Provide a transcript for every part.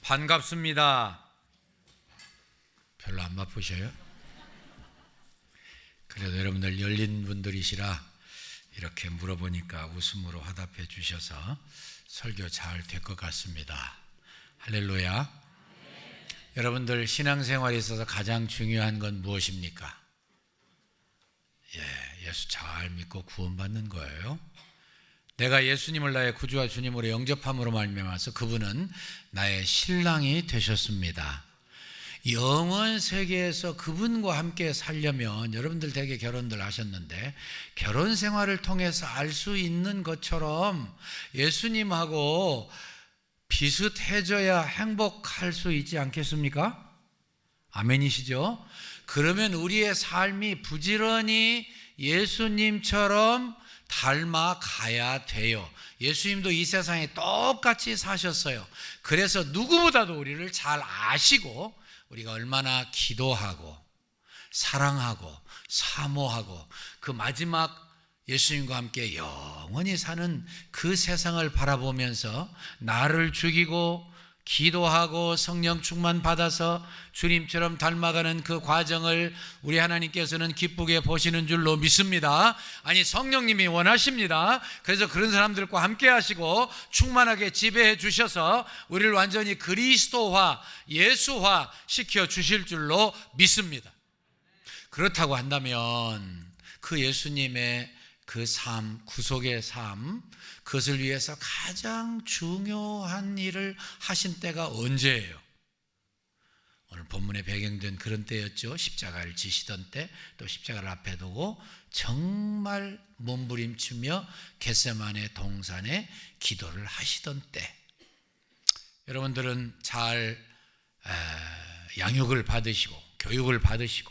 반갑습니다. 별로 안 바쁘셔요? 그래도 여러분들 열린 분들이시라 이렇게 물어보니까 웃음으로 화답해 주셔서 설교 잘 될 것 같습니다. 할렐루야. 여러분들 신앙생활에 있어서 가장 중요한 건 무엇입니까? 예수 잘 믿고 구원받는 거예요. 내가 예수님을 나의 구주와 주님으로 영접함으로 말미암아서 그분은 나의 신랑이 되셨습니다. 영원 세계에서 그분과 함께 살려면 여러분들 대개 결혼들 하셨는데 결혼 생활을 통해서 알 수 있는 것처럼 예수님하고 비슷해져야 행복할 수 있지 않겠습니까? 아멘이시죠? 그러면 우리의 삶이 부지런히 예수님처럼 닮아가야 돼요. 예수님도 이 세상에 똑같이 사셨어요. 그래서 누구보다도 우리를 잘 아시고 우리가 얼마나 기도하고 사랑하고 사모하고 그 마지막 예수님과 함께 영원히 사는 그 세상을 바라보면서 나를 죽이고 기도하고 성령 충만 받아서 주님처럼 닮아가는 그 과정을 우리 하나님께서는 기쁘게 보시는 줄로 믿습니다. 아니, 성령님이 원하십니다. 그래서 그런 사람들과 함께 하시고 충만하게 지배해 주셔서 우리를 완전히 그리스도화, 예수화 시켜 주실 줄로 믿습니다. 그렇다고 한다면 그 예수님의 그 삶, 구속의 삶, 그것을 위해서 가장 중요한 일을 하신 때가 언제예요? 오늘 본문에 배경된 그런 때였죠. 십자가를 지시던 때, 또 십자가를 앞에 두고 정말 몸부림치며 겟세마네 동산에 기도를 하시던 때. 여러분들은 잘 양육을 받으시고 교육을 받으시고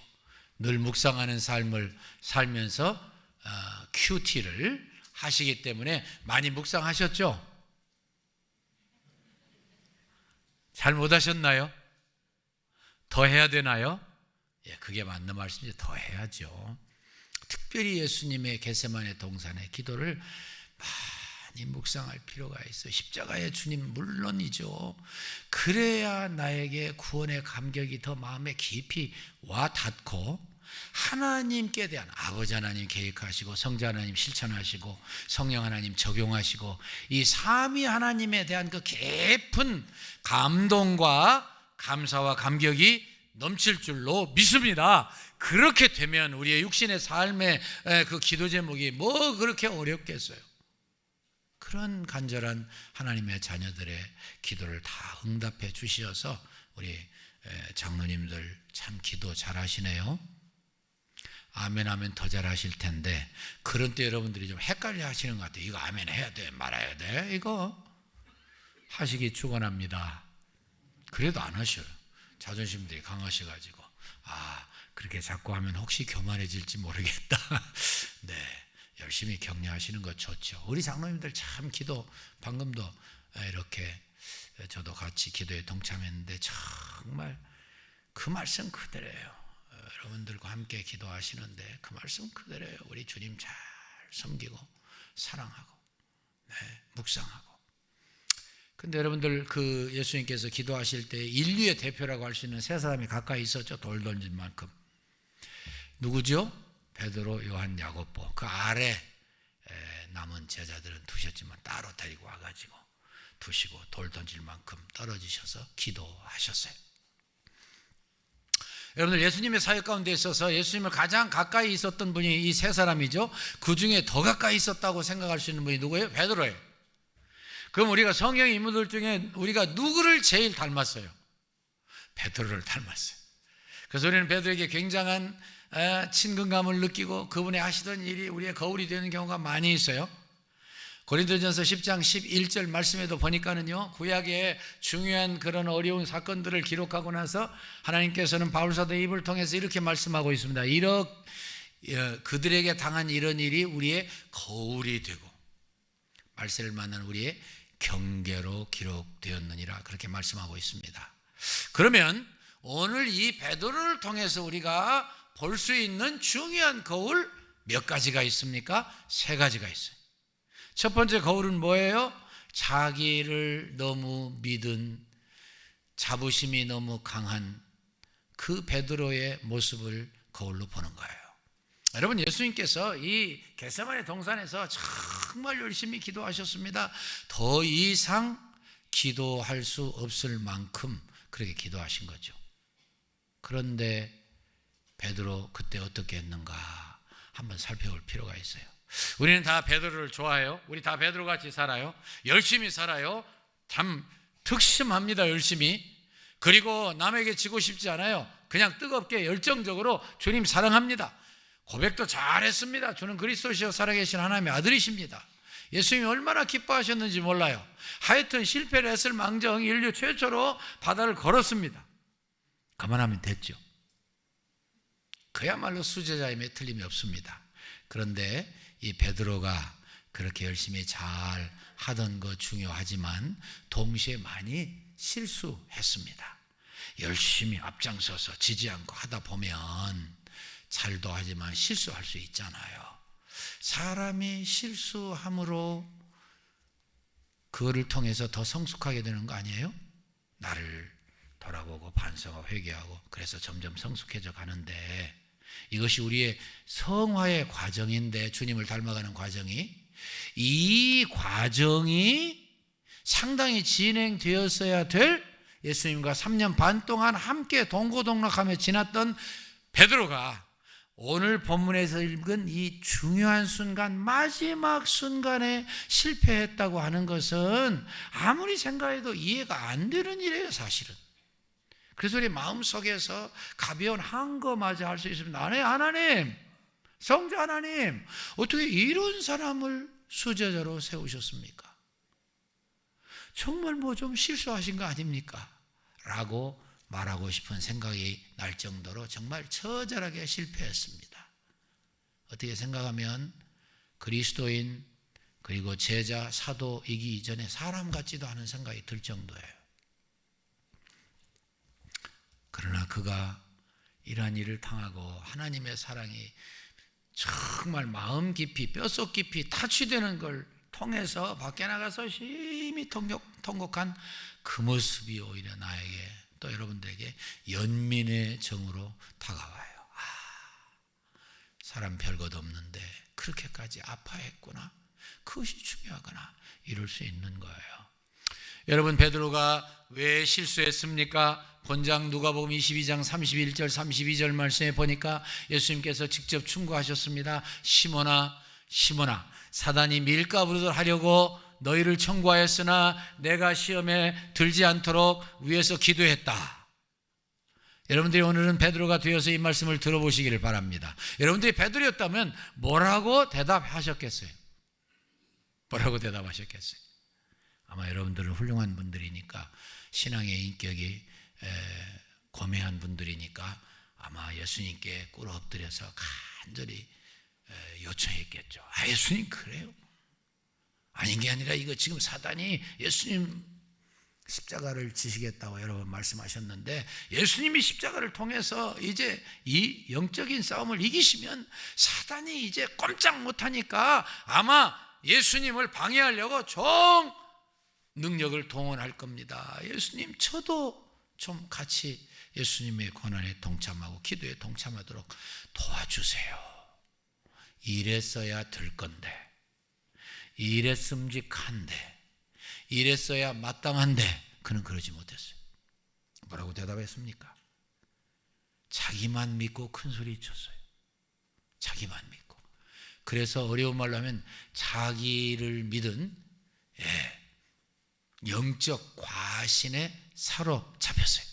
늘 묵상하는 삶을 살면서 큐티를 하시기 때문에 많이 묵상하셨죠? 잘 못하셨나요? 더 해야 되나요? 그게 맞는 말씀이죠. 더 해야죠. 특별히 예수님의 겟세마네 동산의 기도를 많이 묵상할 필요가 있어요. 십자가의 주님 물론이죠. 그래야 나에게 구원의 감격이 더 마음에 깊이 와 닿고 하나님께 대한 아버지 하나님 계획하시고 성자 하나님 실천하시고 성령 하나님 적용하시고 이 삼위 하나님에 대한 그 깊은 감동과 감사와 감격이 넘칠 줄로 믿습니다. 그렇게 되면 우리의 육신의 삶의 그 기도 제목이 뭐 그렇게 어렵겠어요. 그런 간절한 하나님의 자녀들의 기도를 다 응답해 주셔서 우리 장로님들 참 기도 잘하시네요. 아멘 하면 더 잘하실 텐데 그런 때 여러분들이 좀 헷갈려 하시는 것 같아요. 이거 아멘 해야 돼 말아야 돼 이거 하시기 축원합니다. 그래도 안 하셔요. 자존심들이 강하셔가지고 그렇게 자꾸 하면 혹시 교만해질지 모르겠다. 네, 열심히 격려하시는 거 좋죠. 우리 장로님들 참 기도 방금도 이렇게 저도 같이 기도에 동참했는데 정말 그 말씀 그대로예요. 여러분들과 함께 기도하시는데 그 말씀 그대로예요. 우리 주님 잘 섬기고 사랑하고 묵상하고. 근데 여러분들 그 예수님께서 기도하실 때 인류의 대표라고 할 수 있는 세 사람이 가까이 있었죠. 돌 던진 만큼. 누구죠? 베드로, 요한, 야고보. 그 아래 남은 제자들은 두셨지만 따로 데리고 와가지고 두시고 돌 던질 만큼 떨어지셔서 기도하셨어요. 여러분들 예수님의 사역 가운데 있어서 예수님을 가장 가까이 있었던 분이 이 세 사람이죠. 그 중에 더 가까이 있었다고 생각할 수 있는 분이 누구예요? 베드로예요. 그럼 우리가 성경 인물들 중에 우리가 누구를 제일 닮았어요? 베드로를 닮았어요. 그래서 우리는 베드로에게 굉장한 친근감을 느끼고 그분의 하시던 일이 우리의 거울이 되는 경우가 많이 있어요. 고린도전서 10장 11절 말씀에도 보니까는요, 구약의 중요한 그런 어려운 사건들을 기록하고 나서 하나님께서는 바울사도의 입을 통해서 이렇게 말씀하고 있습니다. 그들에게 당한 이런 일이 우리의 거울이 되고 말세를 만나는 우리의 경계로 기록되었느니라 그렇게 말씀하고 있습니다. 그러면 오늘 이 베드로를 통해서 우리가 볼 수 있는 중요한 거울 몇 가지가 있습니까? 세 가지가 있어요. 첫 번째 거울은 뭐예요? 자기를 너무 믿은 자부심이 너무 강한 그 베드로의 모습을 거울로 보는 거예요. 여러분, 예수님께서 이 겟세마네 동산에서 정말 열심히 기도하셨습니다. 더 이상 기도할 수 없을 만큼 그렇게 기도하신 거죠. 그런데 베드로 그때 어떻게 했는가 한번 살펴볼 필요가 있어요. 우리는 다 베드로를 좋아해요. 우리 다 베드로 같이 살아요. 열심히 살아요. 참 특심합니다. 열심히. 그리고 남에게 지고 싶지 않아요. 그냥 뜨겁게 열정적으로 주님 사랑합니다. 고백도 잘했습니다. 주는 그리스도시여 살아계신 하나님의 아들이십니다. 예수님이 얼마나 기뻐하셨는지 몰라요. 하여튼 실패를 했을 망정 인류 최초로 바다를 걸었습니다. 그만하면 됐죠. 그야말로 수제자임에 틀림이 없습니다. 그런데 이 베드로가 그렇게 열심히 잘 하던 거 중요하지만 동시에 많이 실수했습니다. 열심히 앞장서서 지지 않고 하다 보면 잘도 하지만 실수할 수 있잖아요. 사람이 실수함으로 그거를 통해서 더 성숙하게 되는 거 아니에요? 나를 돌아보고 반성하고 회개하고 그래서 점점 성숙해져 가는데, 이것이 우리의 성화의 과정인데, 주님을 닮아가는 과정이, 이 과정이 상당히 진행되었어야 될 예수님과 3년 반 동안 함께 동고동락하며 지났던 베드로가 오늘 본문에서 읽은 이 중요한 순간, 마지막 순간에 실패했다고 하는 것은 아무리 생각해도 이해가 안 되는 일이에요, 사실은. 그래서 우리 마음속에서 가벼운 한거마저 할 수 있습니다. 하나님, 성자 하나님, 어떻게 이런 사람을 수제자로 세우셨습니까? 정말 뭐 좀 실수하신 거 아닙니까? 라고 말하고 싶은 생각이 날 정도로 정말 처절하게 실패했습니다. 어떻게 생각하면 그리스도인 그리고 제자, 사도이기 이전에 사람 같지도 않은 생각이 들 정도예요. 그러나 그가 이러한 일을 당하고 하나님의 사랑이 정말 마음 깊이 뼛속 깊이 타취되는 걸 통해서 밖에 나가서 심히 통곡한 그 모습이 오히려 나에게 또 여러분들에게 연민의 정으로 다가와요. 사람 별것 없는데 그렇게까지 아파했구나. 그것이 중요하구나. 이럴 수 있는 거예요. 여러분, 베드로가 왜 실수했습니까? 본장 누가복음 22장 31절 32절 말씀에 보니까 예수님께서 직접 충고하셨습니다. 시몬아, 시몬아, 사단이 밀가부르듯 하려고 너희를 청구하였으나 내가 시험에 들지 않도록 위에서 기도했다. 여러분들이 오늘은 베드로가 되어서 이 말씀을 들어보시기를 바랍니다. 여러분들이 베드로였다면 뭐라고 대답하셨겠어요? 뭐라고 대답하셨겠어요? 아마 여러분들은 훌륭한 분들이니까, 신앙의 인격이 고매한 분들이니까 아마 예수님께 꿇어 엎드려서 간절히 요청했겠죠. 예수님, 그래요? 아닌 게 아니라 이거 지금 사단이 예수님 십자가를 지시겠다고 여러 번 말씀하셨는데, 예수님이 십자가를 통해서 이제 이 영적인 싸움을 이기시면 사단이 이제 꼼짝 못하니까 아마 예수님을 방해하려고 총 능력을 동원할 겁니다. 예수님, 저도 좀 같이 예수님의 고난에 동참하고 기도에 동참하도록 도와주세요. 이랬어야 될 건데, 이랬음직한데, 이랬어야 마땅한데 그는 그러지 못했어요. 뭐라고 대답했습니까? 자기만 믿고 큰 소리 쳤어요. 자기만 믿고. 그래서 어려운 말로 하면 자기를 믿은 영적 과신에 사로잡혔어요.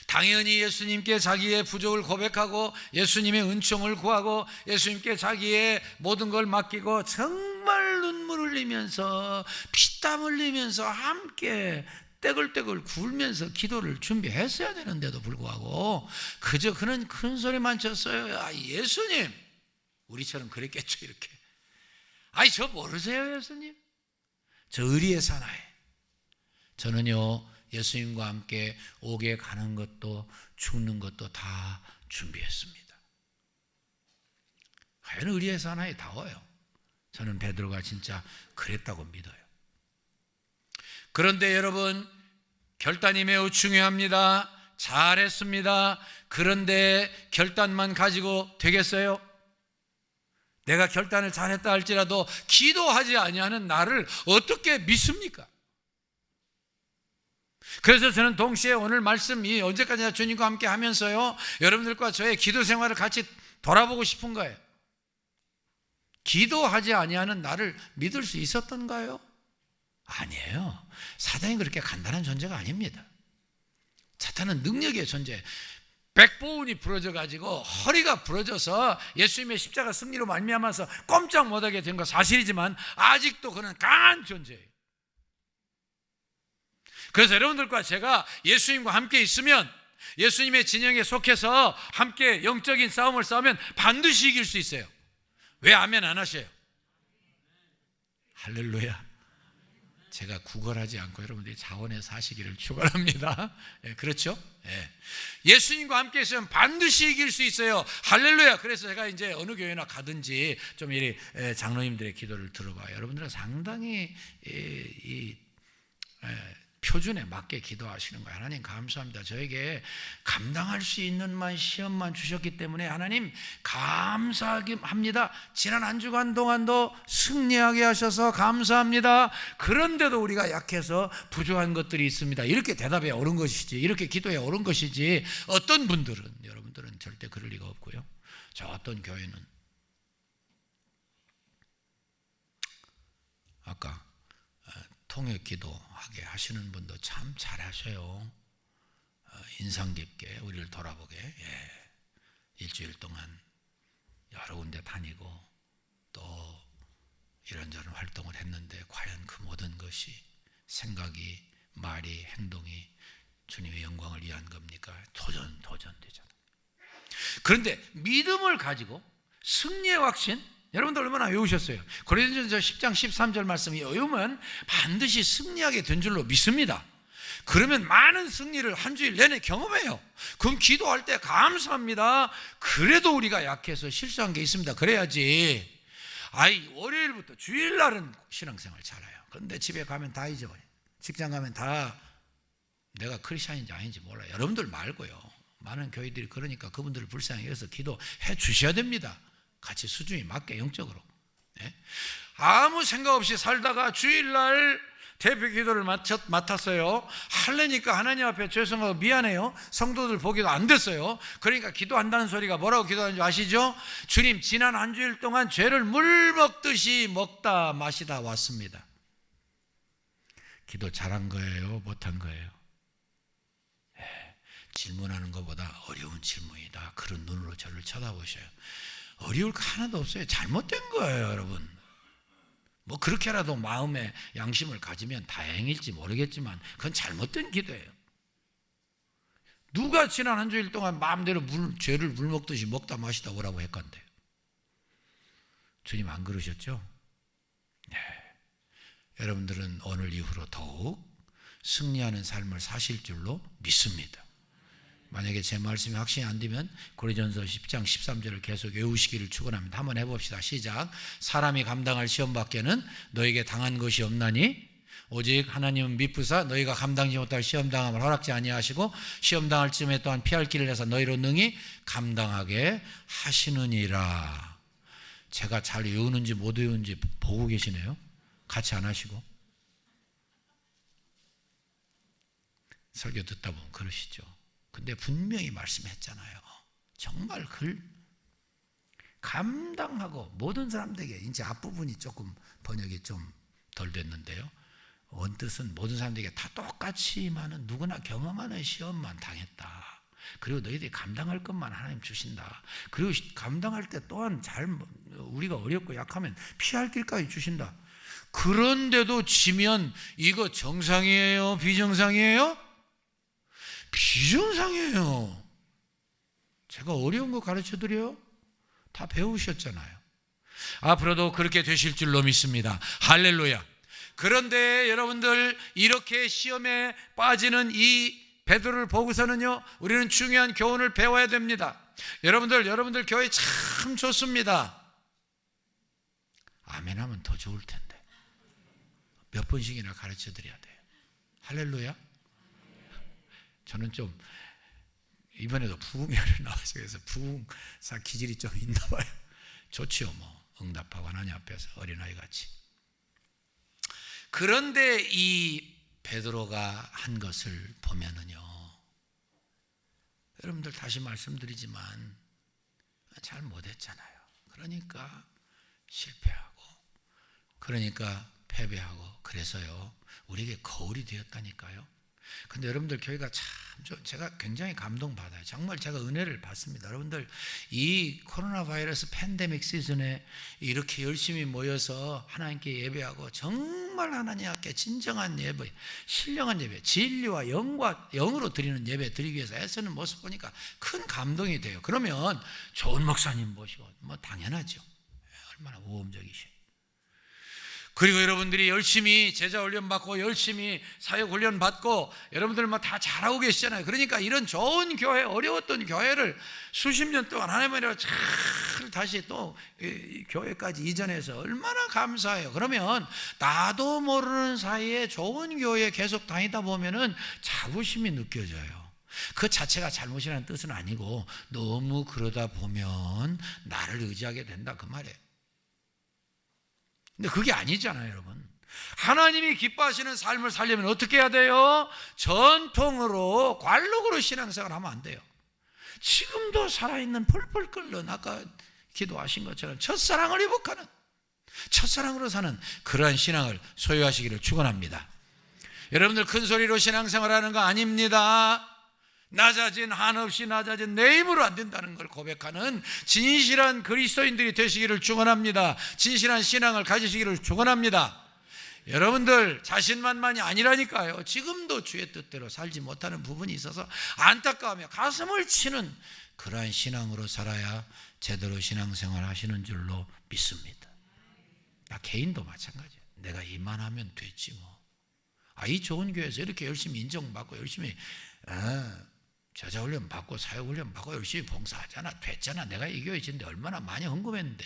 당연히 예수님께 자기의 부족을 고백하고 예수님의 은총을 구하고 예수님께 자기의 모든 걸 맡기고 정말 눈물 흘리면서 피땀 흘리면서 함께 떼글떼글 굴면서 기도를 준비했어야 되는데도 불구하고 그저 그는 큰 소리만 쳤어요. 예수님, 우리처럼 그랬겠죠. 이렇게. 저 모르세요, 예수님? 저 의리의 사나이, 저는요 예수님과 함께 옥에 가는 것도 죽는 것도 다 준비했습니다. 과연 의리의 사나이 다워요. 저는 베드로가 진짜 그랬다고 믿어요. 그런데 여러분, 결단이 매우 중요합니다. 잘했습니다. 그런데 결단만 가지고 되겠어요? 내가 결단을 잘했다 할지라도 기도하지 아니하는 나를 어떻게 믿습니까? 그래서 저는 동시에 오늘 말씀이 언제까지나 주님과 함께 하면서요, 여러분들과 저의 기도 생활을 같이 돌아보고 싶은 거예요. 기도하지 아니하는 나를 믿을 수 있었던가요? 아니에요. 사단이 그렇게 간단한 존재가 아닙니다. 사탄은 능력의 존재. 백보운이 부러져가지고 허리가 부러져서 예수님의 십자가 승리로 말미암아서 꼼짝 못하게 된 건 사실이지만 아직도 그는 강한 존재예요. 그래서 여러분들과 제가 예수님과 함께 있으면, 예수님의 진영에 속해서 함께 영적인 싸움을 싸우면 반드시 이길 수 있어요. 왜 아멘 안 하셔요? 할렐루야. 제가 구걸하지 않고 여러분들이 자원에 사시기를 축원합니다. 그렇죠? 예수님과 함께 있으면 반드시 이길 수 있어요. 할렐루야. 그래서 제가 이제 어느 교회나 가든지 좀 이 장로님들의 기도를 들어봐요. 여러분들은 상당히 이 표준에 맞게 기도하시는 거예요. 하나님 감사합니다. 저에게 감당할 수 있는 시험만 주셨기 때문에 하나님 감사합니다. 지난 한 주간 동안도 승리하게 하셔서 감사합니다. 그런데도 우리가 약해서 부족한 것들이 있습니다. 이렇게 대답해 옳은 것이지, 이렇게 기도해 옳은 것이지, 어떤 분들은, 여러분들은 절대 그럴 리가 없고요. 저 어떤 교회는 아까 통역 기도하게 하시는 분도 참 잘하셔요. 인상 깊게 우리를 돌아보게. 일주일 동안 여러 군데 다니고 또 이런저런 활동을 했는데 과연 그 모든 것이 생각이, 말이, 행동이 주님의 영광을 위한 겁니까? 도전되잖아요. 그런데 믿음을 가지고 승리의 확신, 여러분들 얼마나 외우셨어요? 고린도전서 10장 13절 말씀이 외우면 반드시 승리하게 된 줄로 믿습니다. 그러면 많은 승리를 한 주일 내내 경험해요. 그럼 기도할 때 감사합니다. 그래도 우리가 약해서 실수한 게 있습니다. 그래야지. 월요일부터 주일날은 신앙생활 잘해요. 그런데 집에 가면 다 잊어버려요. 직장 가면 다 내가 크리스찬인지 아닌지 몰라요. 여러분들 말고요. 많은 교회들이 그러니까 그분들을 불쌍히 여겨서 기도해 주셔야 됩니다. 같이 수준이 맞게 영적으로. 아무 생각 없이 살다가 주일날 대표 기도를 맡았어요. 하려니까 하나님 앞에 죄송하고 미안해요. 성도들 보기도 안 됐어요. 그러니까 기도한다는 소리가 뭐라고 기도하는지 아시죠? 주님, 지난 한 주일 동안 죄를 물 먹듯이 먹다 마시다 왔습니다. 기도 잘한 거예요? 못한 거예요? 질문하는 것보다 어려운 질문이다. 그런 눈으로 저를 쳐다보셔요. 어려울 거 하나도 없어요. 잘못된 거예요, 여러분. 뭐 그렇게라도 마음의 양심을 가지면 다행일지 모르겠지만 그건 잘못된 기도예요. 누가 지난 한 주일 동안 마음대로 죄를 물 먹듯이 먹다 마시다 오라고 했건데요. 주님 안 그러셨죠? 네. 여러분들은 오늘 이후로 더욱 승리하는 삶을 사실 줄로 믿습니다. 만약에 제 말씀이 확신이 안 되면 고린도전서 10장 13절을 계속 외우시기를 축원합니다. 한번 해봅시다. 시작. 사람이 감당할 시험 밖에는 너에게 당한 것이 없나니 오직 하나님은 미쁘사 너희가 감당지 못할 시험 당함을 허락지 아니하시고 시험 당할 쯤에 또한 피할 길을 내서 너희로 능히 감당하게 하시느니라. 제가 잘 외우는지 못 외우는지 보고 계시네요. 같이 안 하시고. 설교 듣다 보면 그러시죠. 근데 분명히 말씀했잖아요. 정말 그걸 감당하고 모든 사람들에게, 이제 앞부분이 조금 번역이 좀 덜 됐는데요. 원뜻은 모든 사람들에게 다 똑같이만은 누구나 경험하는 시험만 당했다. 그리고 너희들이 감당할 것만 하나님 주신다. 그리고 감당할 때 또한 우리가 어렵고 약하면 피할 길까지 주신다. 그런데도 지면 이거 정상이에요? 비정상이에요? 비정상이에요. 제가 어려운 거 가르쳐드려요? 다 배우셨잖아요. 앞으로도 그렇게 되실 줄로 믿습니다. 할렐루야. 그런데 여러분들, 이렇게 시험에 빠지는 이 베드로를 보고서는요, 우리는 중요한 교훈을 배워야 됩니다. 여러분들 교회 참 좋습니다. 아멘 하면 더 좋을 텐데 몇 번씩이나 가르쳐드려야 돼요. 할렐루야. 저는 좀 이번에도 부흥회를 나와서 그래서 부흥사 기질이 좀 있나 봐요. 좋지요, 뭐 응답하고 하나님 앞에서 어린아이 같이. 그런데 이 베드로가 한 것을 보면은요, 여러분들 다시 말씀드리지만 잘 못했잖아요. 그러니까 실패하고, 그러니까 패배하고, 그래서요 우리에게 거울이 되었다니까요. 근데 여러분들 교회가 참 제가 굉장히 감동받아요. 정말 제가 은혜를 받습니다. 여러분들 이 코로나 바이러스 팬데믹 시즌에 이렇게 열심히 모여서 하나님께 예배하고 정말 하나님 앞에 진정한 예배, 신령한 예배, 진리와 영으로 드리는 예배 드리기 위해서 애쓰는 모습 보니까 큰 감동이 돼요. 그러면 좋은 목사님 모시고 뭐 당연하죠. 얼마나 모험적이셔요. 그리고 여러분들이 열심히 제자 훈련 받고 열심히 사역 훈련 받고 여러분들 뭐 다 잘하고 계시잖아요. 그러니까 이런 좋은 교회, 어려웠던 교회를 수십 년 동안 하나님으로 잘 다시 또 교회까지 이전해서 얼마나 감사해요. 그러면 나도 모르는 사이에 좋은 교회에 계속 다니다 보면은 자부심이 느껴져요. 그 자체가 잘못이라는 뜻은 아니고 너무 그러다 보면 나를 의지하게 된다 그 말이에요. 근데 그게 아니잖아요, 여러분. 하나님이 기뻐하시는 삶을 살려면 어떻게 해야 돼요? 전통으로 관록으로 신앙생활 하면 안 돼요. 지금도 살아있는 펄펄 끓는 아까 기도하신 것처럼 첫사랑을 회복하는, 첫사랑으로 사는 그러한 신앙을 소유하시기를 축원합니다. 여러분들 큰 소리로 신앙생활하는 거 아닙니다. 낮아진, 한없이 낮아진 내 힘으로 안 된다는 걸 고백하는 진실한 그리스도인들이 되시기를 축원합니다. 진실한 신앙을 가지시기를 축원합니다. 여러분들 자신만만이 아니라니까요. 지금도 주의 뜻대로 살지 못하는 부분이 있어서 안타까우며 가슴을 치는 그러한 신앙으로 살아야 제대로 신앙생활 하시는 줄로 믿습니다. 나 개인도 마찬가지예요. 내가 이만하면 됐지 뭐. 이 좋은 교회에서 이렇게 열심히 인정받고 열심히 제자훈련 받고 사역훈련 받고 열심히 봉사하잖아, 됐잖아. 내가 이 교회 있는데 얼마나 많이 헌금했는데.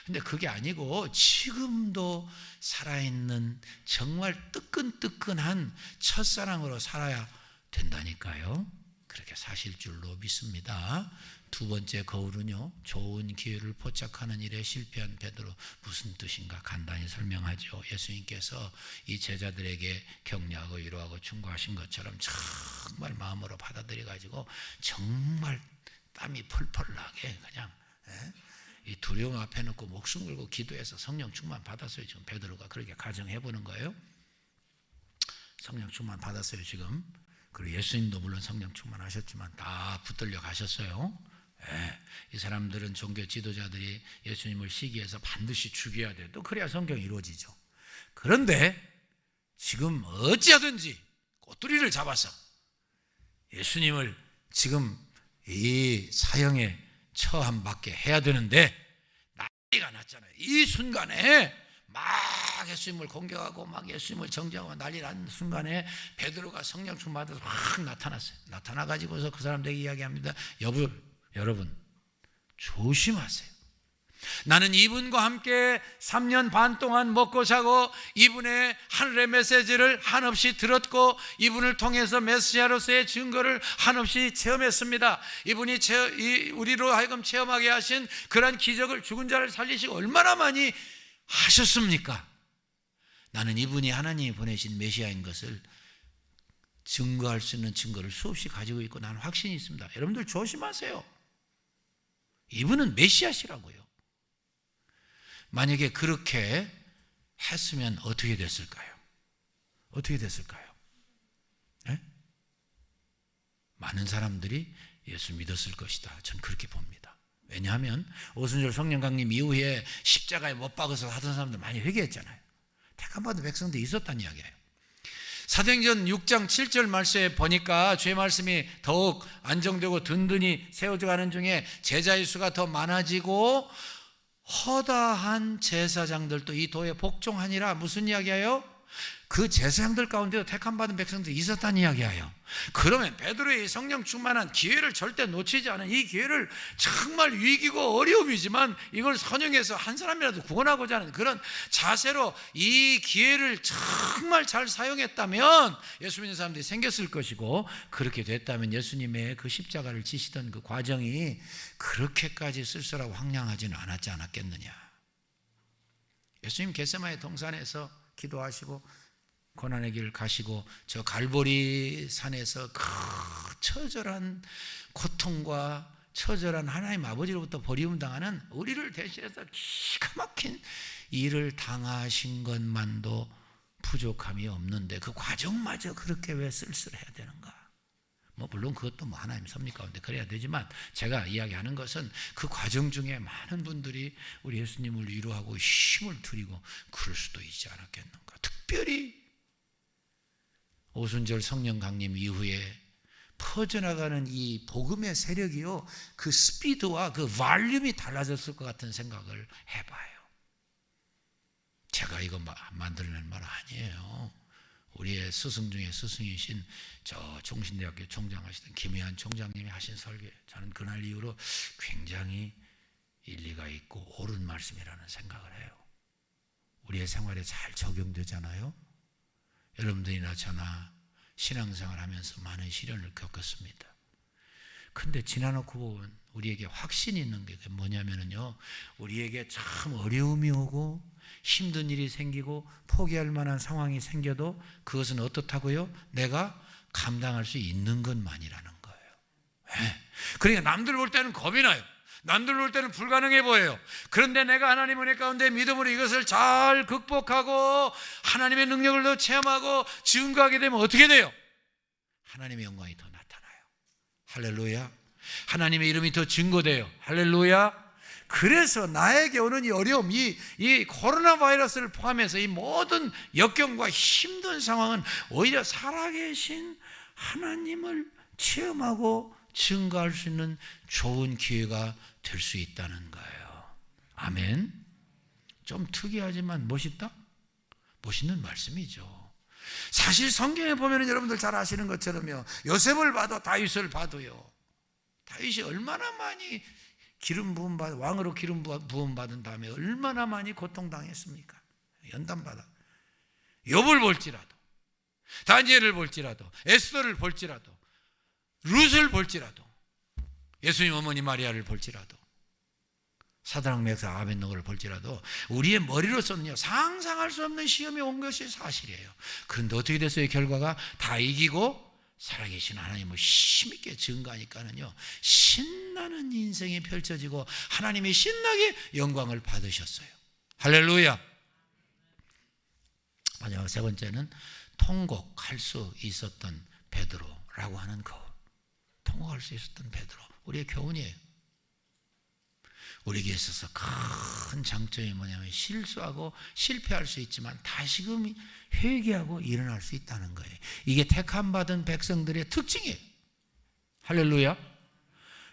근데 그게 아니고 지금도 살아있는 정말 뜨끈뜨끈한 첫사랑으로 살아야 된다니까요. 그렇게 사실 줄로 믿습니다. 두 번째 거울은요, 좋은 기회를 포착하는 일에 실패한 베드로. 무슨 뜻인가 간단히 설명하죠. 예수님께서 이 제자들에게 격려하고 위로하고 충고하신 것처럼 정말 마음으로 받아들여 가지고 정말 땀이 펄펄 나게 그냥 이 두려움 앞에 놓고 목숨 걸고 기도해서 성령 충만 받았어요. 지금 베드로가 그렇게 가정해 보는 거예요. 성령 충만 받았어요 지금. 그리고 예수님도 물론 성령 충만하셨지만 다 붙들려 가셨어요. 이 사람들은 종교 지도자들이 예수님을 시기해서 반드시 죽여야 돼. 또 그래야 성경이 이루어지죠. 그런데 지금 어찌하든지 꼬투리를 잡아서 예수님을 지금 이 사형에 처함받게 해야 되는데 난리가 났잖아요. 이 순간에 막 예수님을 공격하고 막 예수님을 정죄하고 난리 난 순간에 베드로가 성령 충만 받아서 확 나타났어요. 나타나가지고서 그 사람들에게 이야기합니다. 여러분 조심하세요. 나는 이분과 함께 3년 반 동안 먹고 자고 이분의 하늘의 메시지를 한없이 들었고 이분을 통해서 메시아로서의 증거를 한없이 체험했습니다. 이분이 우리로 하여금 체험하게 하신 그런 기적을, 죽은 자를 살리시고 얼마나 많이 하셨습니까? 나는 이분이 하나님이 보내신 메시아인 것을 증거할 수 있는 증거를 수없이 가지고 있고 나는 확신이 있습니다. 여러분들 조심하세요. 이분은 메시아시라고요. 만약에 그렇게 했으면 어떻게 됐을까요? 어떻게 됐을까요? 네? 많은 사람들이 예수 믿었을 것이다. 전 그렇게 봅니다. 왜냐하면 오순절 성령 강림 이후에 십자가에 못 박아서 하던 사람들 많이 회개했잖아요. 택함받은 백성들이 있었다는 이야기예요. 사도행전 6장 7절 말씀에 보니까 주의 말씀이 더욱 안정되고 든든히 세워져 가는 중에 제자의 수가 더 많아지고 허다한 제사장들도 이 도에 복종하니라. 무슨 이야기예요? 그 제사장들 가운데도 택함받은 백성들이 있었다는 이야기예요. 그러면 베드로의 성령 충만한 기회를 절대 놓치지 않은 이 기회를 정말 위기고 어려움이지만 이걸 선용해서 한 사람이라도 구원하고자 하는 그런 자세로 이 기회를 정말 잘 사용했다면 예수 믿는 사람들이 생겼을 것이고, 그렇게 됐다면 예수님의 그 십자가를 지시던 그 과정이 그렇게까지 쓸쓸하고 황량하지는 않았지 않았겠느냐. 예수님 겟세마네 동산에서 기도하시고 고난의 길을 가시고 저 갈보리 산에서 그 처절한 고통과 처절한 하나님 아버지로부터 버림을 당하는 우리를 대신해서 기가 막힌 일을 당하신 것만도 부족함이 없는데 그 과정마저 그렇게 왜 쓸쓸해야 되는가? 물론 그것도 하나님 섭리 가운데 그래야 되지만, 제가 이야기하는 것은 그 과정 중에 많은 분들이 우리 예수님을 위로하고 힘을 드리고 그럴 수도 있지 않았겠는가. 특별히 오순절 성령 강림 이후에 퍼져나가는 이 복음의 세력이요, 그 스피드와 그 볼륨이 달라졌을 것 같은 생각을 해봐요. 제가 이거 만들어낸 말 아니에요. 우리의 스승 중에 스승이신 저 종신대학교 총장하시던 김혜한 총장님이 하신 설교, 저는 그날 이후로 굉장히 일리가 있고 옳은 말씀이라는 생각을 해요. 우리의 생활에 잘 적용되잖아요. 여러분들이나 저나 신앙생활 하면서 많은 시련을 겪었습니다. 근데 지나놓고 보면 우리에게 확신이 있는 게 뭐냐면요, 우리에게 참 어려움이 오고 힘든 일이 생기고 포기할 만한 상황이 생겨도 그것은 어떻다고요? 내가 감당할 수 있는 것만이라는 거예요. 왜? 그러니까 남들 볼 때는 겁이 나요. 남들 볼 때는 불가능해 보여요. 그런데 내가 하나님 은혜 가운데 믿음으로 이것을 잘 극복하고 하나님의 능력을 더 체험하고 증거하게 되면 어떻게 돼요? 하나님의 영광이 더 나타나요. 할렐루야. 하나님의 이름이 더 증거돼요. 할렐루야. 그래서 나에게 오는 이 어려움, 이 코로나 바이러스를 포함해서 이 모든 역경과 힘든 상황은 오히려 살아계신 하나님을 체험하고 증거할 수 있는 좋은 기회가 될 수 있다는 거예요. 아멘. 좀 특이하지만 멋있다? 멋있는 말씀이죠. 사실 성경에 보면 여러분들 잘 아시는 것처럼요, 요셉을 봐도 다윗을 봐도요, 다윗이 얼마나 많이 왕으로 기름 부음 받은 다음에 얼마나 많이 고통당했습니까? 연단받아. 욥을 볼지라도, 다니엘을 볼지라도, 에스더를 볼지라도, 룻을 볼지라도, 예수님 어머니 마리아를 볼지라도, 사드락 메삭 아벳노고를 볼지라도 우리의 머리로서는요, 상상할 수 없는 시험이 온 것이 사실이에요. 그런데 어떻게 됐어요? 결과가 다 이기고 살아계신 하나님을 힘있게 증거하니까는요, 신나는 인생이 펼쳐지고 하나님이 신나게 영광을 받으셨어요. 할렐루야. 마지막 세 번째는 통곡할 수 있었던 베드로라고 하는 거. 통곡할 수 있었던 베드로, 우리의 교훈이에요. 우리에게 있어서 큰 장점이 뭐냐면 실수하고 실패할 수 있지만 다시금 회개하고 일어날 수 있다는 거예요. 이게 택함받은 백성들의 특징이에요. 할렐루야.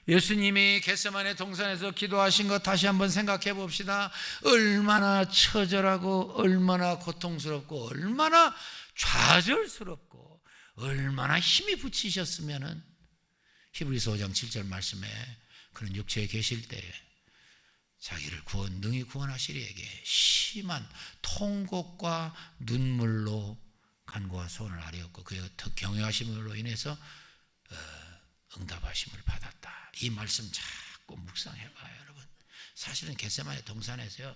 예수님이 겟세마네 동산에서 기도하신 것 다시 한번 생각해 봅시다. 얼마나 처절하고 얼마나 고통스럽고 얼마나 좌절스럽고 얼마나 힘이 붙이셨으면은, 히브리서 5장 7절 말씀에 그는 육체에 계실 때에 자기를 능히 구원하시리에게 심한 통곡과 눈물로 간구와 소원을 아뢰었고 그의 경외하심으로 인해서 응답하심을 받았다. 이 말씀 자꾸 묵상해봐요, 여러분. 사실은 겟세마네 동산에서요,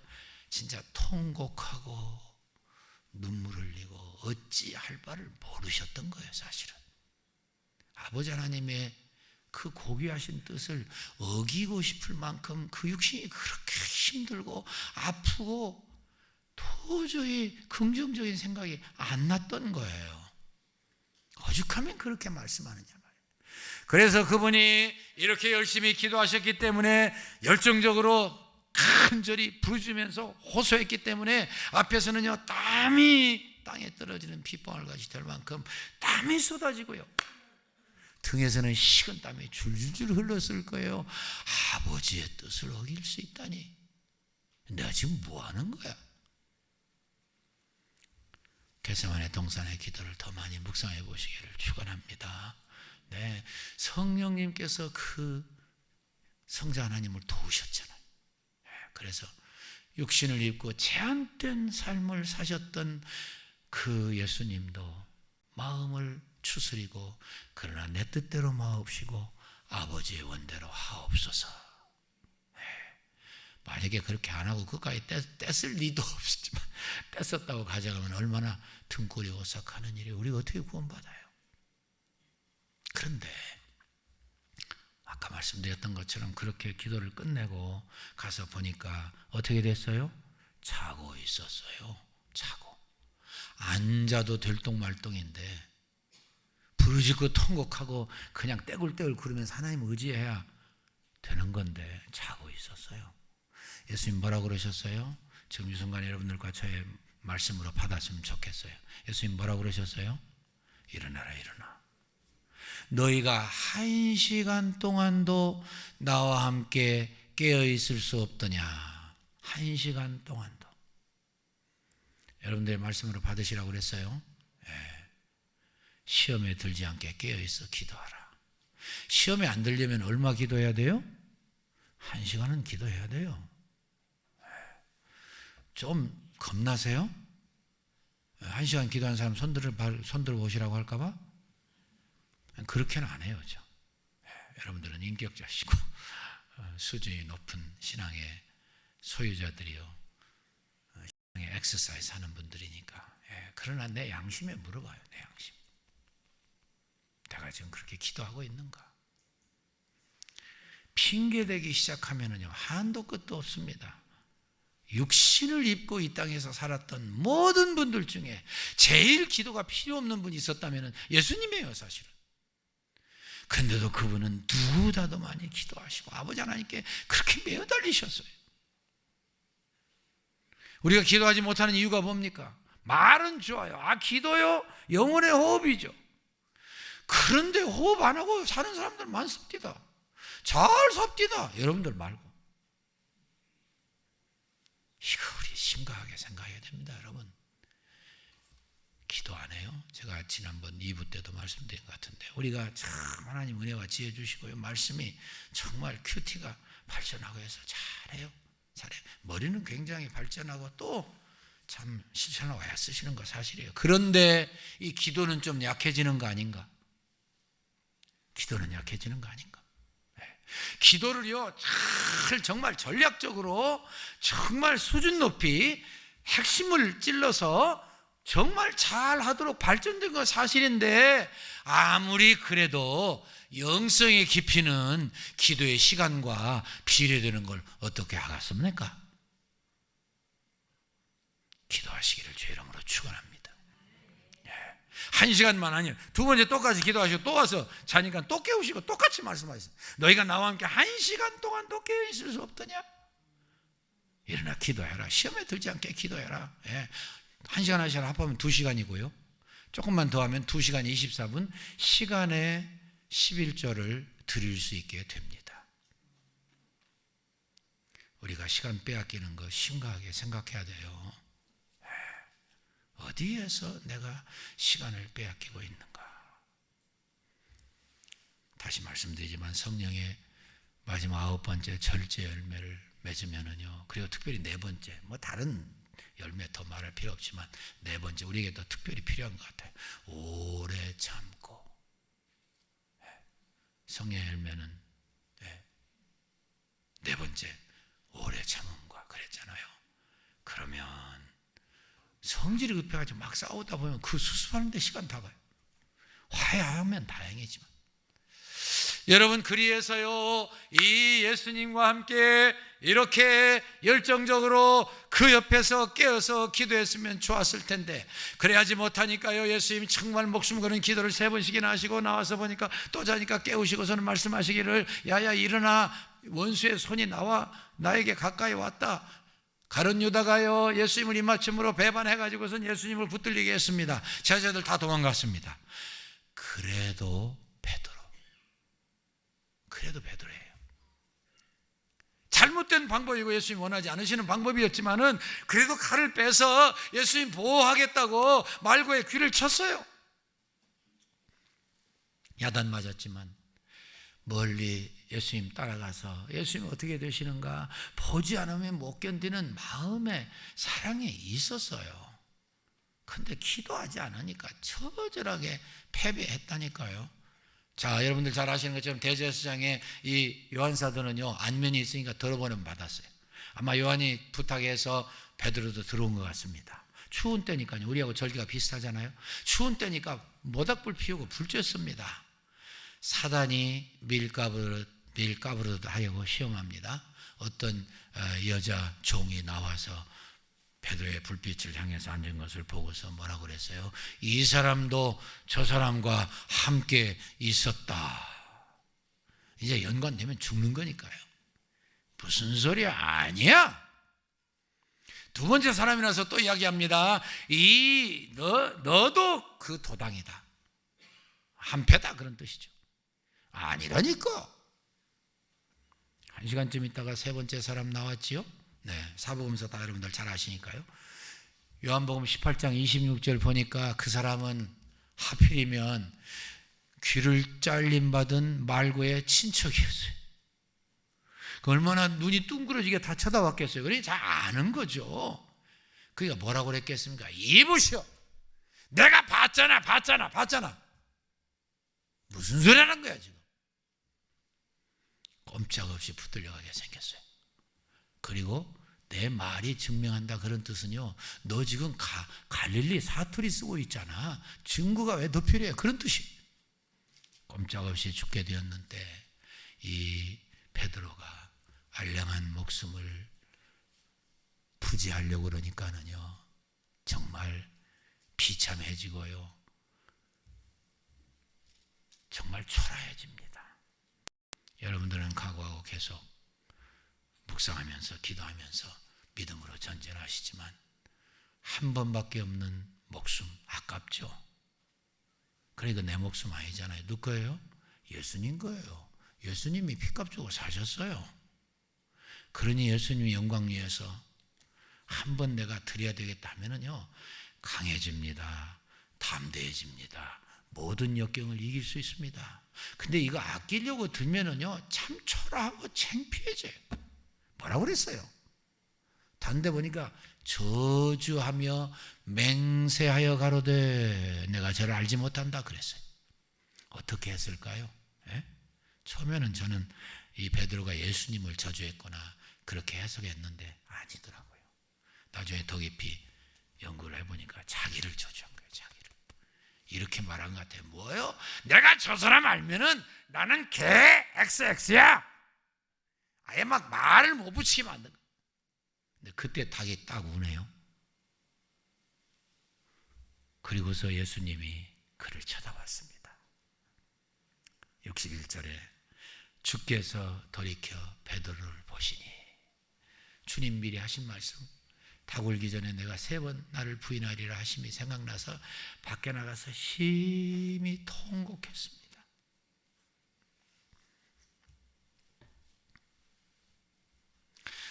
진짜 통곡하고 눈물 흘리고 어찌할 바를 모르셨던 거예요. 사실은 아버지 하나님의 그 고귀하신 뜻을 어기고 싶을 만큼 그 육신이 그렇게 힘들고 아프고 도저히 긍정적인 생각이 안 났던 거예요. 오죽하면 그렇게 말씀하느냐 말이에요. 그래서 그분이 이렇게 열심히 기도하셨기 때문에 열정적으로 간절히 부르짖으면서 호소했기 때문에 앞에서는요, 땀이 땅에 떨어지는 핏방울같이 될 만큼 땀이 쏟아지고요, 등에서는 식은 땀이 줄줄줄 흘렀을 거예요. 아버지의 뜻을 어길 수 있다니, 내가 지금 뭐 하는 거야? 겟세마네 동산의 기도를 더 많이 묵상해 보시기를 축원합니다. 네, 성령님께서 그 성자 하나님을 도우셨잖아요. 그래서 육신을 입고 제한된 삶을 사셨던 그 예수님도 마음을 추스리고 그러나 내 뜻대로 마옵시고 아버지의 원대로 하옵소서. 만약에 그렇게 안 하고 그까지 떼쓸 리도 없었지만 떼었다고 가져가면 얼마나 등골이 오싹하는 일이 우리가 어떻게 구원받아요? 그런데 아까 말씀드렸던 것처럼 그렇게 기도를 끝내고 가서 보니까 어떻게 됐어요? 자고 있었어요. 자고. 앉아도 들똥말똥인데 부르짖고 통곡하고 그냥 떼굴떼굴 구르면서 하나님을 의지해야 되는 건데 자고 있었어요. 예수님 뭐라고 그러셨어요? 지금 이 순간 여러분들과 저의 말씀으로 받았으면 좋겠어요. 예수님 뭐라고 그러셨어요? 일어나라 일어나. 너희가 1시간 동안도 나와 함께 깨어있을 수 없더냐. 1시간 동안도. 여러분들의 말씀으로 받으시라고 그랬어요. 시험에 들지 않게 깨어있어 기도하라. 시험에 안 들려면 얼마 기도해야 돼요? 1시간은 기도해야 돼요. 좀 겁나세요? 1시간 기도하는 사람 손들어 보시라고 할까봐? 그렇게는 안 해요. 여러분들은 인격자시고 수준이 높은 신앙의 소유자들이요, 신앙의 엑서사이즈 하는 분들이니까. 그러나 내 양심에 물어봐요. 내 양심. 내가 지금 그렇게 기도하고 있는가? 핑계대기 시작하면은요, 한도 끝도 없습니다. 육신을 입고 이 땅에서 살았던 모든 분들 중에 제일 기도가 필요 없는 분이 있었다면 예수님이에요, 사실은. 근데도 그분은 누구보다도 많이 기도하시고 아버지 하나님께 그렇게 매어달리셨어요. 우리가 기도하지 못하는 이유가 뭡니까? 말은 좋아요. 기도요? 영혼의 호흡이죠. 그런데 호흡 안 하고 사는 사람들 많습니다. 잘 삽디다. 여러분들 말고. 이거 우리 심각하게 생각해야 됩니다, 여러분. 기도 안 해요? 제가 지난번 2부 때도 말씀드린 것 같은데 우리가 참 하나님 은혜와 지혜 주시고요, 말씀이 정말 큐티가 발전하고 해서 잘해요. 잘해요. 머리는 굉장히 발전하고 또 참 실천하고 애쓰시는 거 사실이에요. 그런데 이 기도는 좀 약해지는 거 아닌가? 기도는 약해지는 거 아닌가? 기도를요, 정말 전략적으로 정말 수준 높이 핵심을 찔러서 정말 잘 하도록 발전된 건 사실인데 아무리 그래도 영성의 깊이는 기도의 시간과 비례되는 걸 어떻게 하겠습니까? 기도하시기를 주의 이름으로 축원합니다. 1시간만 아니에요. 두 번째 똑같이 기도하시고 또 와서 자니까 또 깨우시고 똑같이 말씀하셨어요. 너희가 나와 함께 1시간 동안 또 깨어 있을 수 없더냐? 일어나 기도해라. 시험에 들지 않게 기도해라. 1시간 합하면 2시간이고요. 조금만 더 하면 2시간 24분 시간의 11조를 드릴 수 있게 됩니다. 우리가 시간 빼앗기는 거 심각하게 생각해야 돼요. 어디에서 내가 시간을 빼앗기고 있는가? 다시 말씀드리지만 성령의 마지막 9번째 절제 열매를 맺으면은요, 그리고 특별히 4번째, 뭐 다른 열매 더 말할 필요 없지만 4번째 우리에게 더 특별히 필요한 것 같아요. 오래 참고. 성령의 열매는 4번째 오래 참음과 그랬잖아요. 그러면 성질이 급해가지고 막 싸우다 보면 그 수습하는 데 시간 다 가요. 화해하면 다행이지만. 여러분, 그리해서요, 이 예수님과 함께 이렇게 열정적으로 그 옆에서 깨어서 기도했으면 좋았을 텐데 그래야지 못하니까요, 예수님이 정말 목숨 거는 기도를 3번씩이나 하시고 나와서 보니까 또 자니까 깨우시고서는 말씀하시기를 야야 일어나, 원수의 손이 나에게 가까이 왔다. 가룟 유다가요, 예수님을 입맞춤으로 배반해가지고선 예수님을 붙들리게 했습니다. 제자들 다 도망갔습니다. 그래도 베드로예요. 잘못된 잘못된 방법이고 예수님 원하지 않으시는 방법이었지만은 그래도 칼을 빼서 예수님 보호하겠다고 말고의 귀를 쳤어요. 야단 맞았지만 멀리 예수님 따라가서 예수님 어떻게 되시는가 보지 않으면 못 견디는 마음의 사랑이 있었어요. 근데 기도하지 않으니까 처절하게 패배했다니까요. 자, 여러분들 잘 아시는 것처럼 대제사장의 이 요한사도는요, 안면이 있으니까 들어보는 받았어요. 아마 요한이 부탁해서 베드로도 들어온 것 같습니다. 추운 때니까요. 우리하고 절기가 비슷하잖아요. 추운 때니까 모닥불 피우고 불 쬐습니다. 사단이 밀가부르듯 하려고 시험합니다. 어떤 여자 종이 나와서 베드로의 불빛을 향해서 앉은 것을 보고서 뭐라고 그랬어요? 이 사람도 저 사람과 함께 있었다. 이제 연관되면 죽는 거니까요. 무슨 소리야? 아니야. 두 번째 사람이라서 또 이야기합니다. 너도 그 도당이다. 한패다 그런 뜻이죠. 아니라니까. 1시간쯤 있다가 세 번째 사람 나왔지요. 네, 사복음서 다 여러분들 잘 아시니까요. 요한복음 18장 26절 보니까 그 사람은 하필이면 귀를 잘림받은 말고의 친척이었어요. 얼마나 눈이 둥그러지게 다 쳐다봤겠어요. 그러니 잘 아는 거죠. 그러니까 뭐라고 그랬겠습니까? 이보시오. 내가 봤잖아. 무슨 소리 하는 거야 지금. 꼼짝없이 붙들려가게 생겼어요. 그리고 내 말이 증명한다 그런 뜻은요, 너 지금 갈릴리 사투리 쓰고 있잖아. 증거가 왜 더 필요해? 그런 뜻이. 꼼짝없이 죽게 되었는데 이 베드로가 알량한 목숨을 부지하려고 그러니까는요, 정말 비참해지고요, 정말 초라해집니다. 여러분들은 각오하고 계속 묵상하면서 기도하면서 믿음으로 전진하시지만 한 번밖에 없는 목숨 아깝죠. 그러니까 내 목숨 아니잖아요. 누구 거예요? 예수님 거예요. 예수님이 피값 주고 사셨어요. 그러니 예수님이 영광 위해서 한 번 내가 드려야 되겠다 하면은요, 강해집니다. 담대해집니다. 모든 역경을 이길 수 있습니다. 근데 이거 아끼려고 들면은요, 참 초라하고 창피해져요. 뭐라고 그랬어요? 단데 보니까 저주하며 맹세하여 가로되 내가 저를 알지 못한다 그랬어요. 어떻게 했을까요? 예? 처음에는 저는 이 베드로가 예수님을 저주했거나 그렇게 해석했는데 아니더라고요. 나중에 더 깊이 연구를 해보니까 자기를 저주한 거예요. 자기를. 이렇게 말한 것 같아요. 뭐요? 내가 저 사람 알면은 나는 개 XX야. 아예 막 말을 못 붙이게 만든 거예요. 근데 그때 닭이 딱 우네요. 그리고서 예수님이 그를 쳐다봤습니다. 61절에 주께서 돌이켜 베드로를 보시니, 주님 미리 하신 말씀, 닭 울기 전에 내가 3번 나를 부인하리라 하심이 생각나서 밖에 나가서 심히 통곡했습니다.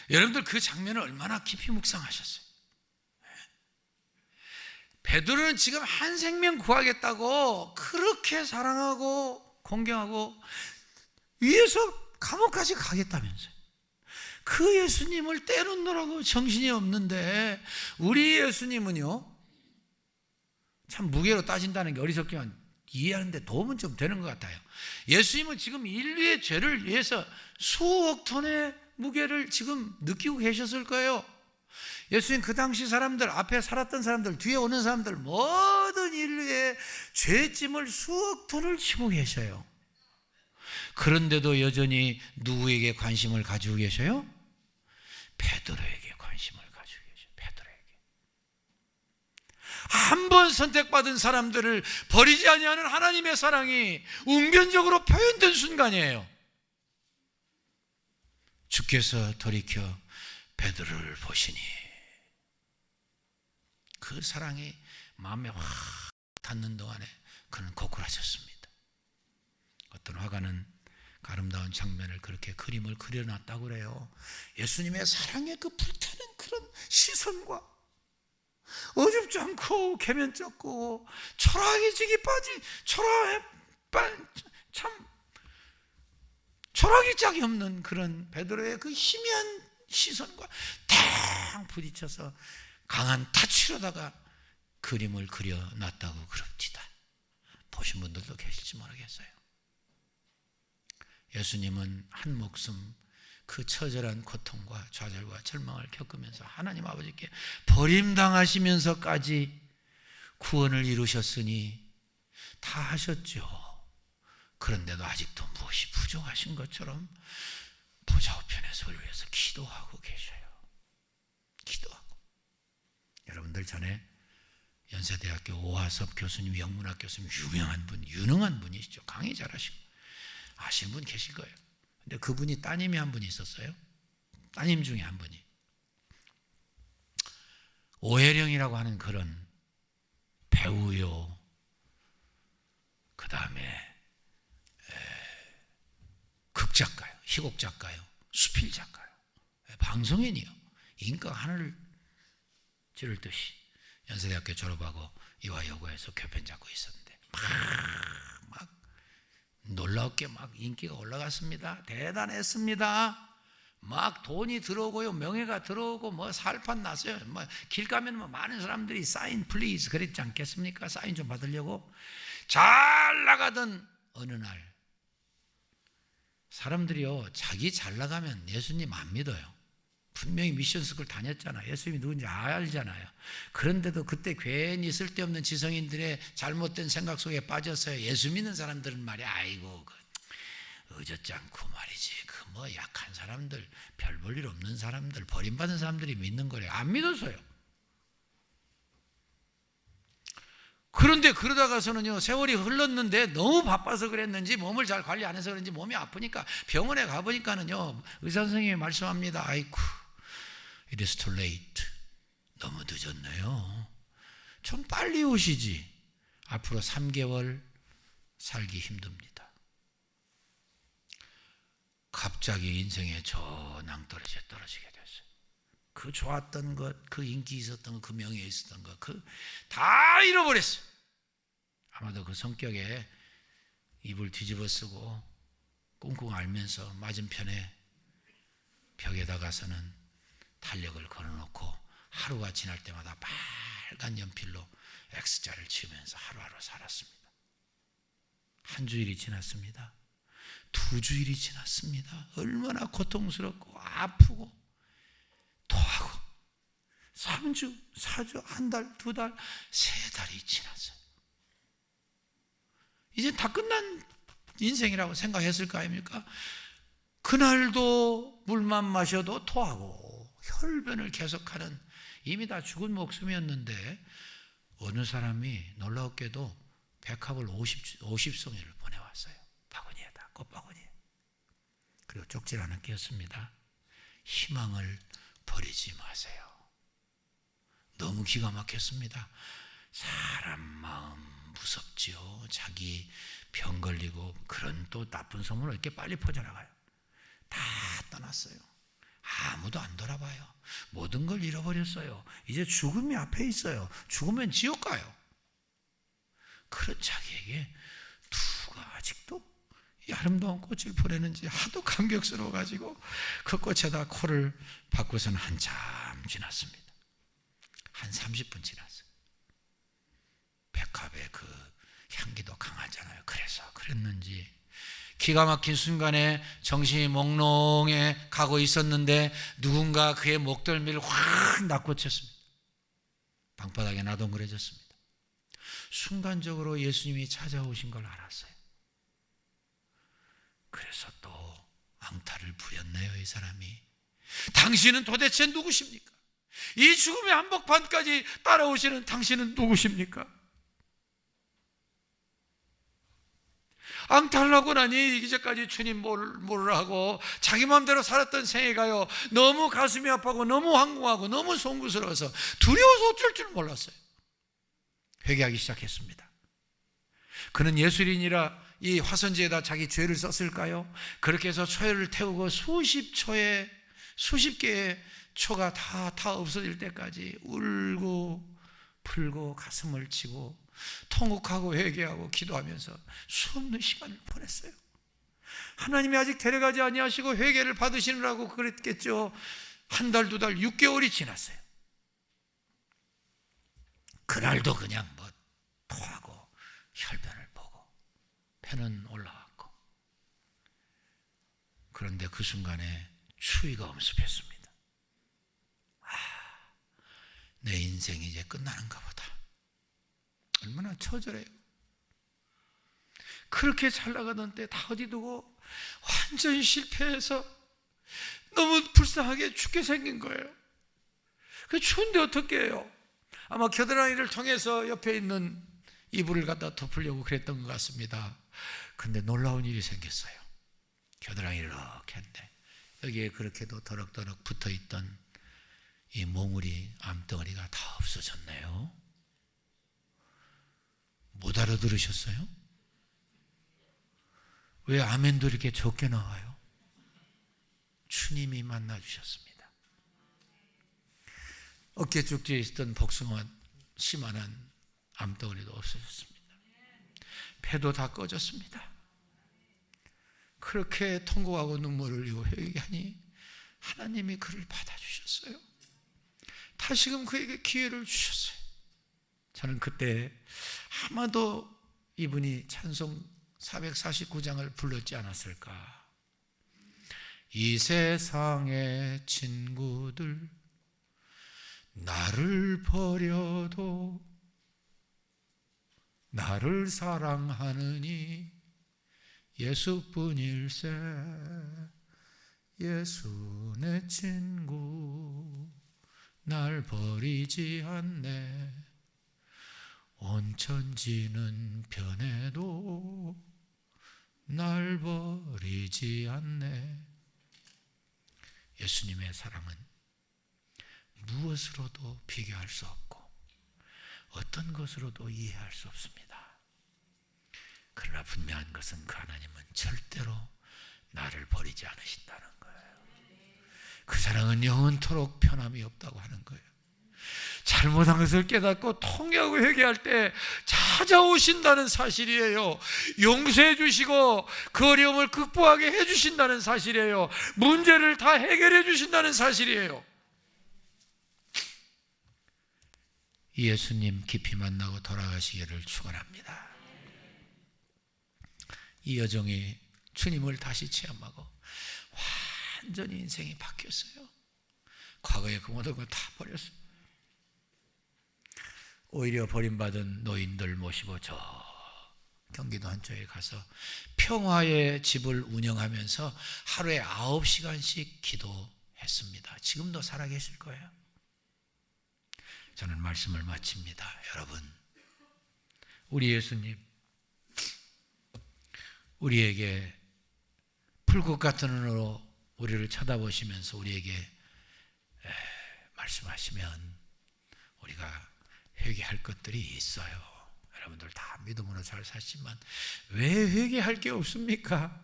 여러분들 그 장면을 얼마나 깊이 묵상하셨어요? 베드로는 지금 한 생명 구하겠다고 그렇게 사랑하고 공경하고 위에서 감옥까지 가겠다면서요. 그 예수님을 때려놓으라고 정신이 없는데 우리 예수님은요, 참 무게로 따진다는 게 어리석지만 이해하는데 도움은 좀 되는 것 같아요. 예수님은 지금 인류의 죄를 위해서 수억 톤의 무게를 지금 느끼고 계셨을 거예요. 예수님 그 당시 사람들, 앞에 살았던 사람들, 뒤에 오는 사람들, 모든 인류의 죄짐을 수억 톤을 지고 계셔요. 그런데도 여전히 누구에게 관심을 가지고 계셔요? 베드로에게 관심을 가지고 계셔요. 베드로에게. 한 번 선택받은 사람들을 버리지 아니하는 하나님의 사랑이 웅변적으로 표현된 순간이에요. 주께서 돌이켜 베드로를 보시니, 그 사랑이 마음에 확 닿는 동안에 그는 고꾸라졌습니다. 어떤 화가는 아름다운 장면을 그렇게 그림을 그려놨다고 그래요. 예수님의 사랑의 그 불타는 그런 시선과 어줍지 않고 계면쩍고 초라하게 지기 빠진 참 초라하기 짝이 없는 그런 베드로의 그 희미한 시선과 탕 부딪혀서 강한 타치로다가 그림을 그려놨다고 그럽니다. 보신 분들도 계실지 모르겠어요. 예수님은 한 목숨 그 처절한 고통과 좌절과 절망을 겪으면서 하나님 아버지께 버림당하시면서까지 구원을 이루셨으니 다 하셨죠. 그런데도 아직도 무엇이 부족하신 것처럼 보좌우편의 소리를 위해서 기도하고 계셔요. 기도하고. 여러분들 전에 연세대학교 오하섭 교수님, 영문학 교수님, 유능한 분이시죠. 강의 잘하시고 아시는 분 계실 거예요. 근데 그분이 따님이 한 분이 있었어요. 따님 중에 한 분이 오혜령이라고 하는 그런 배우요, 그 다음에 극작가요, 희곡작가요, 수필작가요, 방송인이요. 인격 하늘을 찌를 듯이 연세대학교 졸업하고 이화여고에서 교편 잡고 있었는데 막 놀랍게 막 인기가 올라갔습니다. 대단했습니다. 막 돈이 들어오고요, 명예가 들어오고 뭐 살판 났어요. 뭐 길 가면 뭐 많은 사람들이 사인 플리즈 그랬지 않겠습니까? 사인 좀 받으려고. 잘 나가던 어느 날 사람들이요, 자기 잘 나가면 예수님 안 믿어요. 분명히 미션스쿨 다녔잖아요. 예수님이 누군지 알잖아요. 그런데도 그때 괜히 쓸데없는 지성인들의 잘못된 생각 속에 빠져서 예수 믿는 사람들은 말이야, 아이고 어젓지 않고 말이지, 그 뭐 약한 사람들, 별 볼 일 없는 사람들, 버림받은 사람들이 믿는 거래요. 안 믿었어요. 그런데 그러다가서는요, 세월이 흘렀는데 너무 바빠서 그랬는지 몸을 잘 관리 안 해서 그런지 몸이 아프니까 병원에 가보니까는요, 의사 선생님이 말씀합니다. 아이쿠, it is too late. 너무 늦었네요. 좀 빨리 오시지. 앞으로 3개월 살기 힘듭니다. 갑자기 인생의 저 낭떠러지에 떨어지게 됐어요. 그 좋았던 것, 그 인기 있었던 것, 그 명예 있었던 것, 그 다 잃어버렸어요. 아마도 그 성격에 입을 뒤집어 쓰고 꽁꽁 앓면서 맞은편에 벽에다 가서는 달력을 걸어놓고 하루가 지날 때마다 빨간 연필로 X자를 치우면서 하루하루 살았습니다. 한 주일이 지났습니다. 2주일이 지났습니다. 얼마나 고통스럽고 아프고 토하고 3주, 4주, 한 달, 2달, 3달이 지났어요. 이제 다 끝난 인생이라고 생각했을 거 아닙니까? 그날도 물만 마셔도 토하고 혈변을 계속하는 이미 다 죽은 목숨이었는데 어느 사람이 놀랍게도 백합을 50송이를 보내왔어요. 바구니에다, 꽃바구니에. 그리고 쪽지를 하나 끼웠습니다. 희망을 버리지 마세요. 너무 기가 막혔습니다. 사람 마음 무섭지요. 자기 병 걸리고 그런 또 나쁜 소문을 이렇게 빨리 퍼져나가요. 다 떠났어요. 아무도 안 돌아봐요. 모든 걸 잃어버렸어요. 이제 죽음이 앞에 있어요. 죽으면 지옥 가요. 그런 자기에게 누가 아직도 이 아름다운 꽃을 보내는지 하도 감격스러워가지고 그 꽃에다 코를 박고서는 한참 지났습니다. 한 30분 지났어요. 백합의 그 향기도 강하잖아요. 그래서 그랬는지 기가 막힌 순간에 정신이 몽롱해 가고 있었는데 누군가 그의 목덜미를 확 낚고쳤습니다. 방바닥에 나동그래졌습니다. 순간적으로 예수님이 찾아오신 걸 알았어요. 그래서 또 앙탈을 부렸네요, 이 사람이. 당신은 도대체 누구십니까? 이 죽음의 한복판까지 따라오시는 당신은 누구십니까? 앙탈하고 나니 이제까지 주님 뭐를 하고 자기 마음대로 살았던 생애가요, 너무 가슴이 아파하고 너무 황공하고 너무 송구스러워서 두려워서 어쩔 줄 몰랐어요. 회개하기 시작했습니다. 그는 예술인이라 이 화선지에다 자기 죄를 썼을까요? 그렇게 해서 초를 태우고 수십 개의 초가 다 없어질 때까지 울고 풀고 가슴을 치고 통곡하고 회개하고 기도하면서 수없는 시간을 보냈어요. 하나님이 아직 데려가지 아니하시고 회개를 받으시느라고 그랬겠죠. 한 달, 두 달, 6개월이 지났어요. 그날도 그냥 토하고 혈변을 보고 배는 올라왔고, 그런데 그 순간에 추위가 엄습했습니다. 내 인생이 이제 끝나는가 보다. 얼마나 처절해요. 그렇게 잘 나가던 때 다 어디 두고 완전히 실패해서 너무 불쌍하게 죽게 생긴 거예요. 그 추운데 어떻게 해요? 아마 겨드랑이를 통해서 옆에 있는 이불을 갖다 덮으려고 그랬던 것 같습니다. 근데 놀라운 일이 생겼어요. 겨드랑이를 이렇게 했는데 여기에 그렇게도 더럭더럭 붙어있던 이 몽우리 암덩어리가 다 없어졌네요. 못 알아들으셨어요? 왜 아멘도 이렇게 적게 나와요? 주님이 만나주셨습니다. 어깨 쪽지에 있던 복숭아 심한한 암덩어리도 없어졌습니다. 폐도 다 꺼졌습니다. 그렇게 통곡하고 눈물을 흘리고 회개하니 하나님이 그를 받아주셨어요. 다시금 그에게 기회를 주셨어요. 저는 그때 아마도 이분이 찬송 449장을 불렀지 않았을까. 이 세상의 친구들 나를 버려도 나를 사랑하느니 예수뿐일세. 예수 내 친구 날 버리지 않네. 온 천지는 변해도 날 버리지 않네. 예수님의 사랑은 무엇으로도 비교할 수 없고 어떤 것으로도 이해할 수 없습니다. 그러나 분명한 것은 그 하나님은 절대로 나를 버리지 않으신다는 거예요. 그 사랑은 영원토록 변함이 없다고 하는 거예요. 잘못한 것을 깨닫고 통회하고 회개할 때 찾아오신다는 사실이에요. 용서해 주시고 그 어려움을 극복하게 해 주신다는 사실이에요. 문제를 다 해결해 주신다는 사실이에요. 이 예수님 깊이 만나고 돌아가시기를 축원합니다. 이 여정이 주님을 다시 체험하고 완전히 인생이 바뀌었어요. 과거에 그 모든 걸 다 버렸어요. 오히려 버림받은 노인들 모시고 저 경기도 한쪽에 가서 평화의 집을 운영하면서 하루에 9시간씩 기도했습니다. 지금도 살아계실 거예요. 저는 말씀을 마칩니다. 여러분, 우리 예수님 우리에게 풀국 같은 눈으로 우리를 쳐다보시면서 우리에게 말씀하시면 우리가 회개할 것들이 있어요. 여러분들 다 믿음으로 잘 사시지만 왜 회개할 게 없습니까?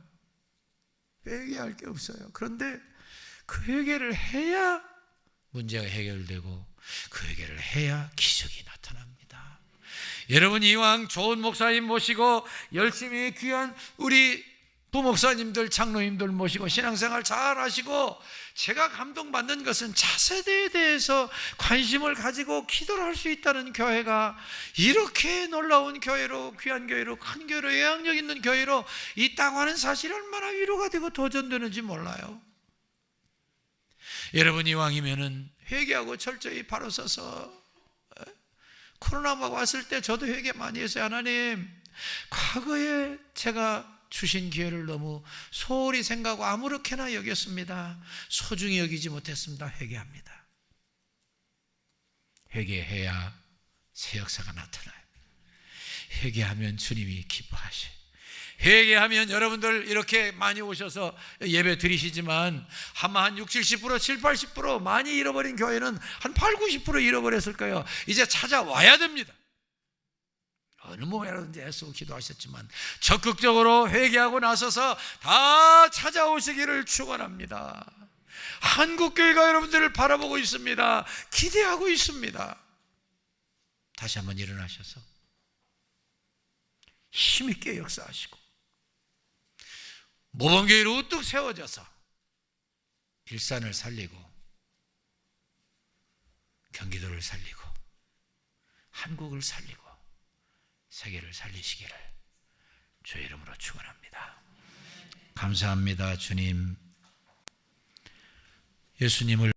회개할 게 없어요. 그런데 그 회개를 해야 문제가 해결되고 그 회개를 해야 기적이 나타납니다. 여러분, 이왕 좋은 목사님 모시고 열심히 귀한 우리 부목사님들, 장로님들 모시고 신앙생활 잘 하시고, 제가 감동받는 것은 차세대에 대해서 관심을 가지고 기도를 할 수 있다는 교회가 이렇게 놀라운 교회로, 귀한 교회로, 큰 교회로, 영향력 있는 교회로 있다고 하는 사실이 얼마나 위로가 되고 도전되는지 몰라요. 여러분, 이왕이면은 회개하고 철저히 바로 서서, 코로나가 왔을 때 저도 회개 많이 했어요. 하나님, 과거에 제가 주신 기회를 너무 소홀히 생각하고 아무렇게나 여겼습니다. 소중히 여기지 못했습니다. 회개합니다. 회개해야 새 역사가 나타나요. 회개하면 주님이 기뻐하셔요. 회개하면 여러분들 이렇게 많이 오셔서 예배 드리시지만 아마 한 60, 70%, 70, 80% 많이 잃어버린 교회는 한 8, 90% 잃어버렸을 거예요. 이제 찾아와야 됩니다. 어느 모양이라든지 애쓰고 기도하셨지만 적극적으로 회개하고 나서서 다 찾아오시기를 축원합니다. 한국교회가 여러분들을 바라보고 있습니다. 기대하고 있습니다. 다시 한번 일어나셔서 힘있게 역사하시고 모범교회를 우뚝 세워져서 일산을 살리고 경기도를 살리고 한국을 살리고 세계를 살리시기를 주의 이름으로 축원합니다. 감사합니다. 주님, 예수님을